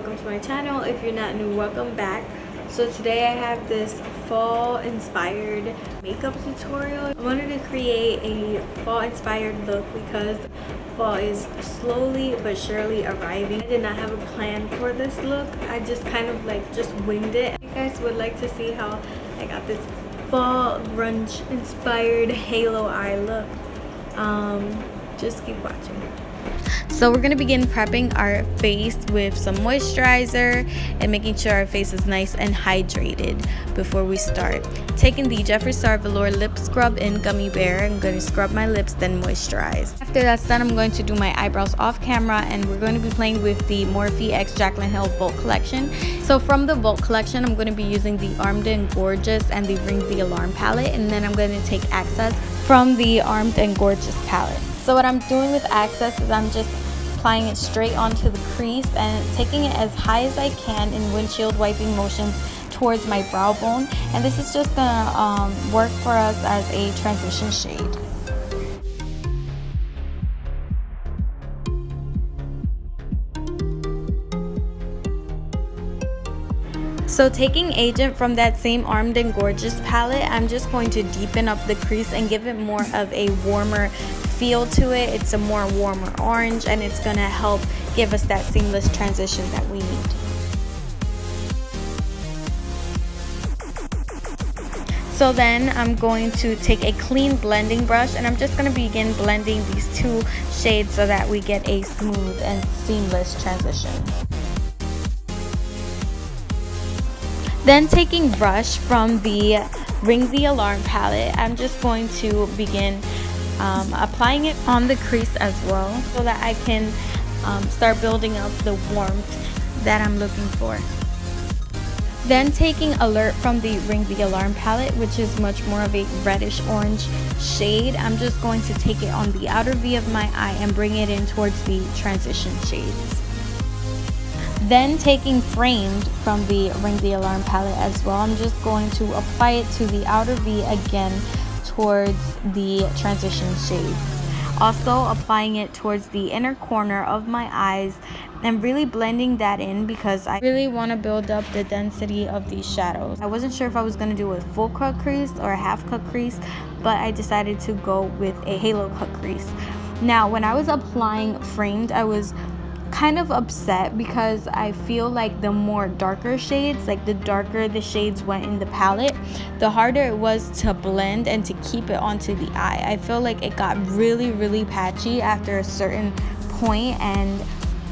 welcome to my channel. If you're not new, welcome back. So today I have this fall inspired makeup tutorial. I wanted to create a fall inspired look because fall is slowly but surely arriving. I did not have a plan for this look. I just kind of just winged it. If you guys would like to see how I got this fall grunge inspired halo eye look, just keep watching. So we're gonna begin prepping our face with some moisturizer and making sure our face is nice and hydrated before we start. Taking the Jeffree Star Velour Lip Scrub in Gummy Bear, I'm going to scrub my lips, then moisturize. After that's done, I'm going to do my eyebrows off camera, and we're going to be playing with the Morphe X Jaclyn Hill Volt Collection. So from the Volt Collection, I'm going to be using the Armed and Gorgeous and the Ring the Alarm palette, and then I'm going to take Access from the Armed and Gorgeous palette. So what I'm doing with Access is I'm just applying it straight onto the crease and taking it as high as I can in windshield wiping motions towards my brow bone, and this is just gonna work for us as a transition shade. So taking Agent from that same Armed and Gorgeous palette, I'm just going to deepen up the crease and give it more of a warmer feel to it. It's a more warmer orange, and it's gonna help give us that seamless transition that we need. So then I'm going to take a clean blending brush, and I'm just going to begin blending these two shades so that we get a smooth and seamless transition. Then taking Brush from the Ring the Alarm palette, I'm just going to begin applying it on the crease as well so that I can start building up the warmth that I'm looking for. Then taking Alert from the Ring the Alarm palette, which is much more of a reddish orange shade, I'm just going to take it on the outer V of my eye and bring it in towards the transition shades. Then taking Framed from the Ring the Alarm palette as well, I'm just going to apply it to the outer V again towards the transition shades. Also applying it towards the inner corner of my eyes and really blending that in because I really want to build up the density of these shadows. I wasn't sure if I was going to do a full cut crease or a half cut crease, but I decided to go with a halo cut crease. Now when I was applying Framed, I was kind of upset because I feel like the more darker shades, like the darker the shades went in the palette, the harder it was to blend and to keep it onto the eye. I feel like it got really patchy after a certain point, and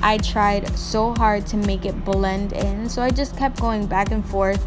I tried so hard to make it blend in, so I just kept going back and forth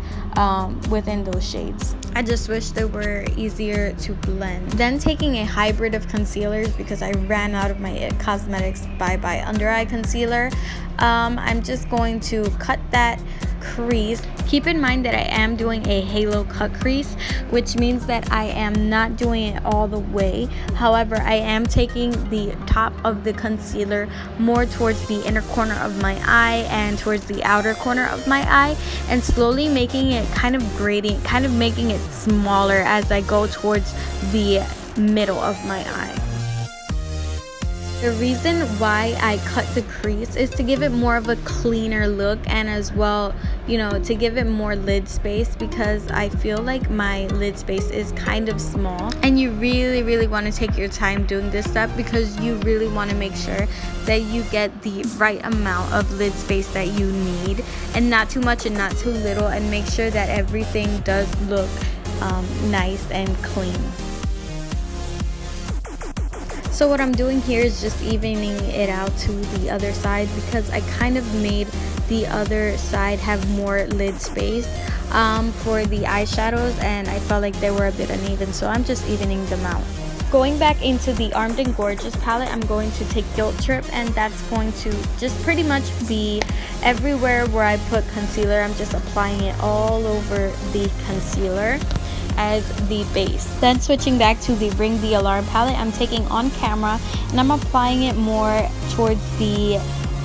within those shades. I just wish they were easier to blend. Then taking a hybrid of concealers because I ran out of my IT Cosmetics Bye Bye Under Eye Concealer. I'm just going to cut that crease. Keep in mind that I am doing a halo cut crease, which means that I am not doing it all the way. However, I am taking the top of the concealer more towards the inner corner of my eye and towards the outer corner of my eye, and slowly making it kind of gradient, kind of making it smaller as I go towards the middle of my eye. The reason why I cut the crease is to give it more of a cleaner look, and as well, you know, to give it more lid space because I feel like my lid space is kind of small, and you really want to take your time doing this step because you really want to make sure that you get the right amount of lid space that you need, and not too much and not too little, and make sure that everything does look nice and clean. So what I'm doing here is just evening it out to the other side because I kind of made the other side have more lid space for the eyeshadows, and I felt like they were a bit uneven, so I'm just evening them out. Going back into the Armed and Gorgeous palette, I'm going to take Guilt Trip, and that's going to just pretty much be everywhere where I put concealer. I'm just applying it all over the concealer as the base. Then switching back to the Ring the Alarm palette, I'm taking On Camera and I'm applying it more towards the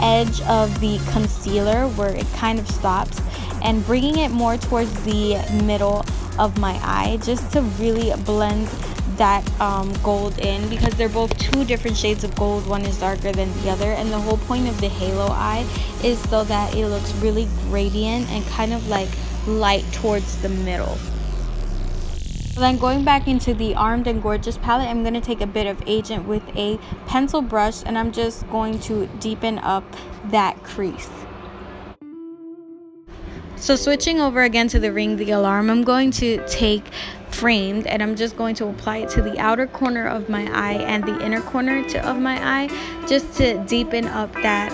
edge of the concealer where it kind of stops, and bringing it more towards the middle of my eye just to really blend that gold in, because they're both two different shades of gold. One is darker than the other, and the whole point of the halo eye is so that it looks really gradient and kind of like light towards the middle. Then going back into the Armed and Gorgeous palette, I'm going to take a bit of Agent with a pencil brush, and I'm just going to deepen up that crease. So switching over again to the Ring the Alarm, I'm going to take Framed, and I'm just going to apply it to the outer corner of my eye and the inner corner of my eye, just to deepen up that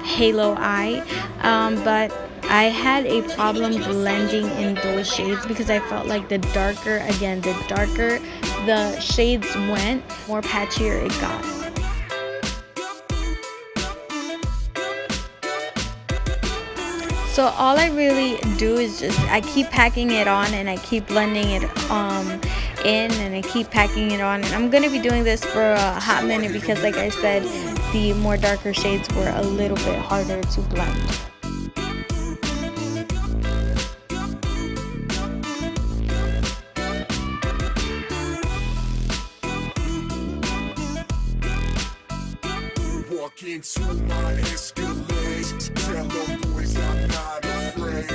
halo eye. But I had a problem blending in those shades because I felt like the darker the shades went, more patchier it got. So all I really do is I keep packing it on, and I keep blending it in, and I keep packing it on, and I'm going to be doing this for a hot minute because, like I said, the more darker shades were a little bit harder to blend. Into my Escalade, tell them boys I'm not afraid.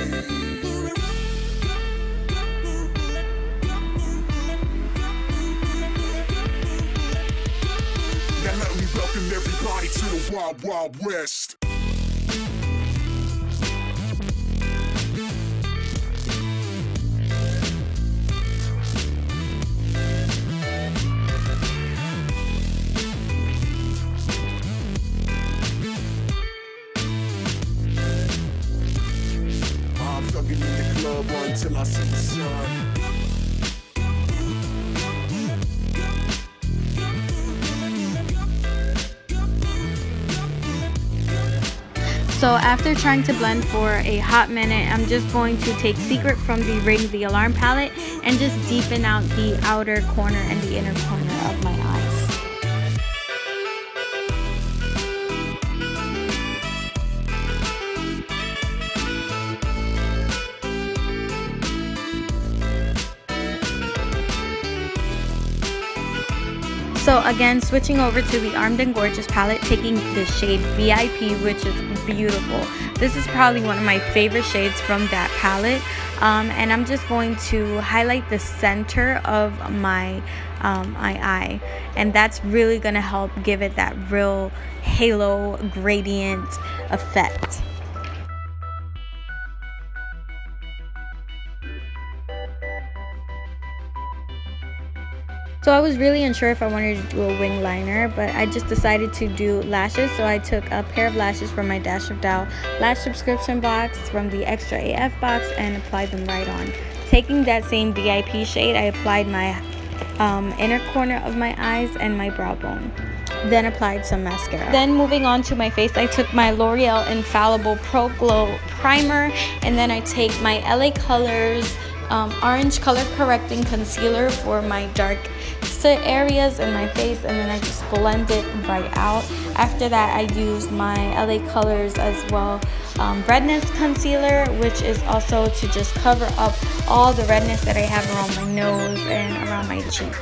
Now let me welcome everybody to the Wild Wild West. In the club until I see the sun. So after trying to blend for a hot minute, I'm just going to take Secret from the Ring the Alarm palette and just deepen out the outer corner and the inner corner of my eyes. So again, switching over to the Armed and Gorgeous palette, taking the shade VIP, which is beautiful. This is probably one of my favorite shades from that palette. And I'm just going to highlight the center of my eye. And that's really going to help give it that real halo gradient effect. So I was really unsure if I wanted to do a wing liner, but I just decided to do lashes. So I took a pair of lashes from my Dash of Dao lash subscription box from the Extra AF box and applied them right on. Taking that same VIP shade, I applied my inner corner of my eyes and my brow bone. Then applied some mascara. Then moving on to my face, I took my L'Oreal Infallible Pro Glow Primer, and then I take my LA Colors orange color correcting concealer for my dark soot areas in my face, and then I just blend it right out. After that, I used my LA Colors as well redness concealer, which is also to just cover up all the redness that I have around my nose and around my cheeks.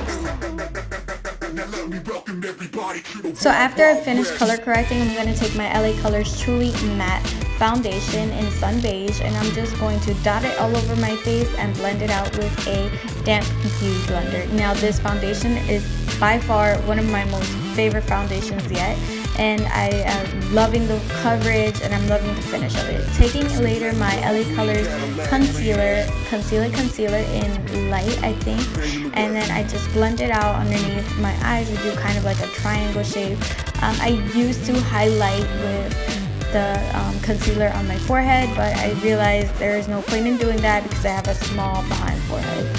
So after I finish color correcting, I'm going to take my LA Colors Truly Matte Foundation in Sun Beige, and I'm just going to dot it all over my face and blend it out with a damp beauty blender. Now this foundation is by far one of my most favorite foundations yet, and I am loving the coverage and I'm loving the finish of it. Taking later my LA Colors concealer in light, I think, and then I just blend it out underneath my eyes. I do kind of like a triangle shape. I used to highlight with the concealer on my forehead, but I realized there is no point in doing that because I have a small behind forehead.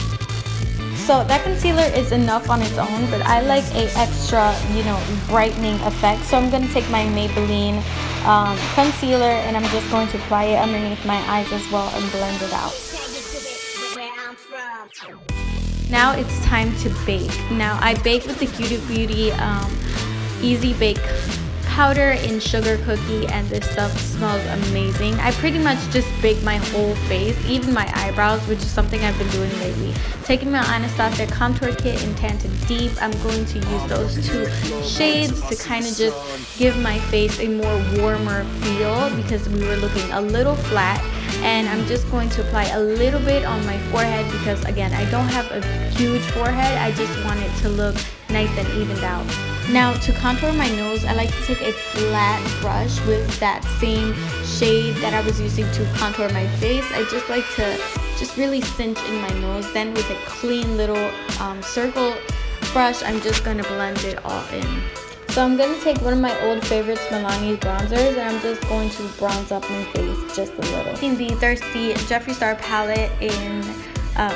So that concealer is enough on its own, but I like a extra, brightening effect. So I'm going to take my Maybelline concealer and I'm just going to apply it underneath my eyes as well and blend it out. Now it's time to bake. Now I bake with the Huda Beauty Easy Bake powder in Sugar Cookie, and this stuff smells amazing. I pretty much just bake my whole face, even my eyebrows, which is something I've been doing lately. Taking my Anastasia contour kit in Tinted Deep, I'm going to use those two shades to kind of just give my face a more warmer feel because we were looking a little flat. And I'm just going to apply a little bit on my forehead because, again, I don't have a huge forehead. I just want it to look nice and evened out. Now, to contour my nose, I like to take a flat brush with that same shade that I was using to contour my face. I just like to just really cinch in my nose. Then with a clean little circle brush, I'm just going to blend it all in. So I'm going to take one of my old favorites, Milani's bronzers, and I'm just going to bronze up my face just a little. In the Thirsty Jeffree Star palette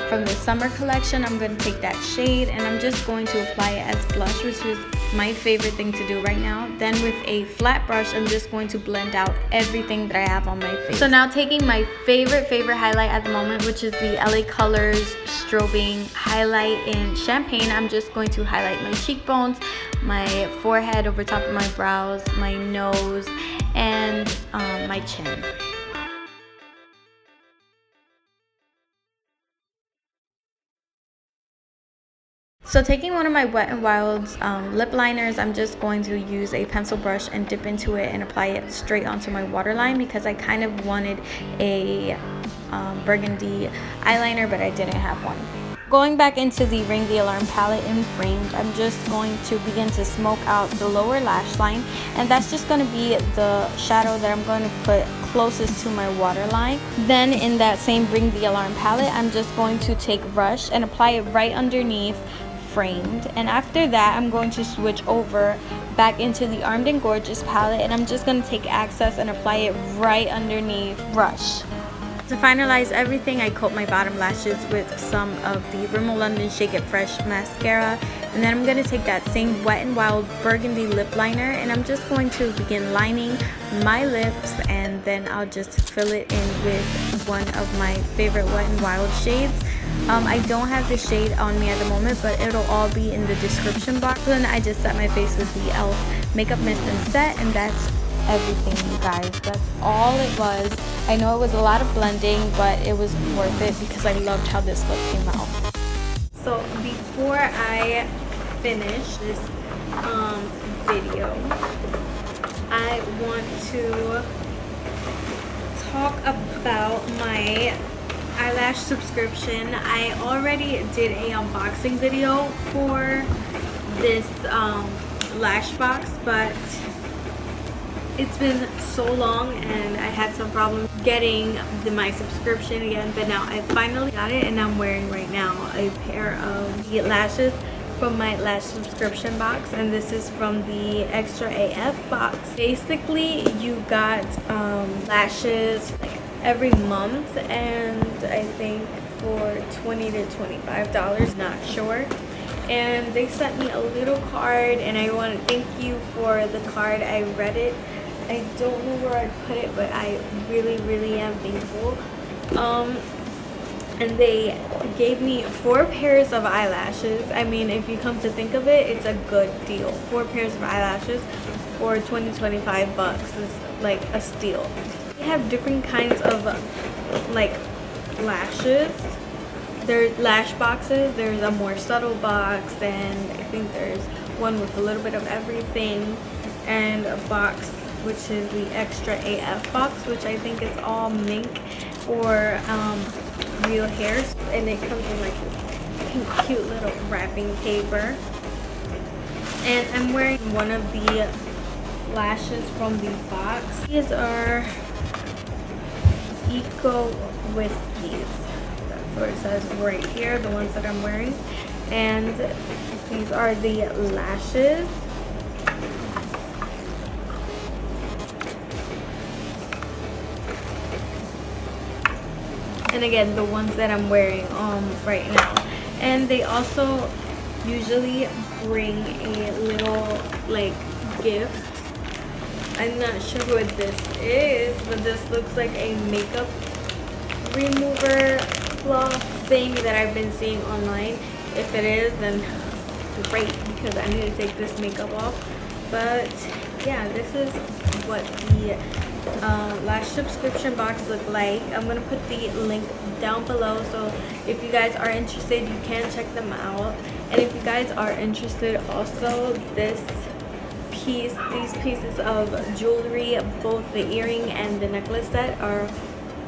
from the summer collection, I'm going to take that shade and I'm just going to apply it as blush, which is my favorite thing to do right now. Then with a flat brush, I'm just going to blend out everything that I have on my face. So now taking my favorite highlight at the moment, which is the LA Colors Strobing Highlight in Champagne, I'm just going to highlight my cheekbones, my forehead over top of my brows, my nose, and my chin. So taking one of my Wet n Wild's lip liners, I'm just going to use a pencil brush and dip into it and apply it straight onto my waterline because I kind of wanted a burgundy eyeliner, but I didn't have one. Going back into the Ring the Alarm palette in Framed, I'm just going to begin to smoke out the lower lash line, and that's just going to be the shadow that I'm going to put closest to my waterline. Then in that same Ring the Alarm palette, I'm just going to take Rush and apply it right underneath Framed, and after that I'm going to switch over back into the Armed and Gorgeous palette, and I'm just going to take Access and apply it right underneath Rush. To finalize everything, I coat my bottom lashes with some of the Rimmel London Shake It Fresh mascara, and then I'm going to take that same Wet n Wild burgundy lip liner and I'm just going to begin lining my lips, and then I'll just fill it in with one of my favorite Wet n Wild shades. I don't have the shade on me at the moment, but it'll all be in the description box. Then I just set my face with the e.l.f. Makeup Mist and Set, and that's everything, you guys. That's all it was. I know it was a lot of blending, but it was worth it because I loved how this look came out. So before I finish this video, I want to talk about my eyelash subscription. I already did a unboxing video for this lash box, but it's been so long and I had some problems getting my subscription again, but now I finally got it and I'm wearing right now a pair of lashes from my lash subscription box, and this is from the Extra AF box. Basically you got lashes like every month, and I think for $20 to $25, not sure. And they sent me a little card, and I want to thank you for the card. I read it. I don't know where I put it, but I really am thankful. And they gave me 4 pairs of eyelashes. I mean, if you come to think of it, it's a good deal. 4 pairs of eyelashes for $20-25 is like a steal. They have different kinds of like lashes. There's lash boxes. There's a more subtle box, and I think there's one with a little bit of everything, and a box which is the Extra AF box, which I think is all mink or real hair, and it comes in like this cute little wrapping paper. And I'm wearing one of the lashes from the box. These are Eco Whiskies. That's what it says right here, the ones that I'm wearing. And these are the lashes. And again, the ones that I'm wearing right now. And they also usually bring a little like gift. I'm not sure what this is, but this looks like a makeup remover cloth thing that I've been seeing online. If it is, then great, because I need to take this makeup off. But yeah, this is what the lash subscription box look like. I'm gonna put the link down below, so if you guys are interested, you can check them out. And if you guys are interested also, these pieces of jewelry, both the earring and the necklace set, are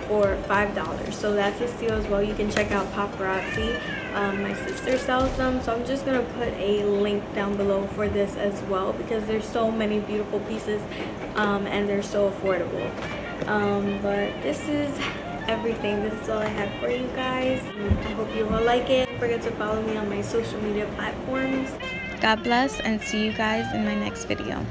for $5, so that's a steal as well. You can check out Paparazzi. My sister sells them, so I'm just gonna put a link down below for this as well, because there's so many beautiful pieces and they're so affordable. But this is everything. This is all I have for you guys. I hope you all like it. Don't forget to follow me on my social media platforms. God bless, and see you guys in my next video.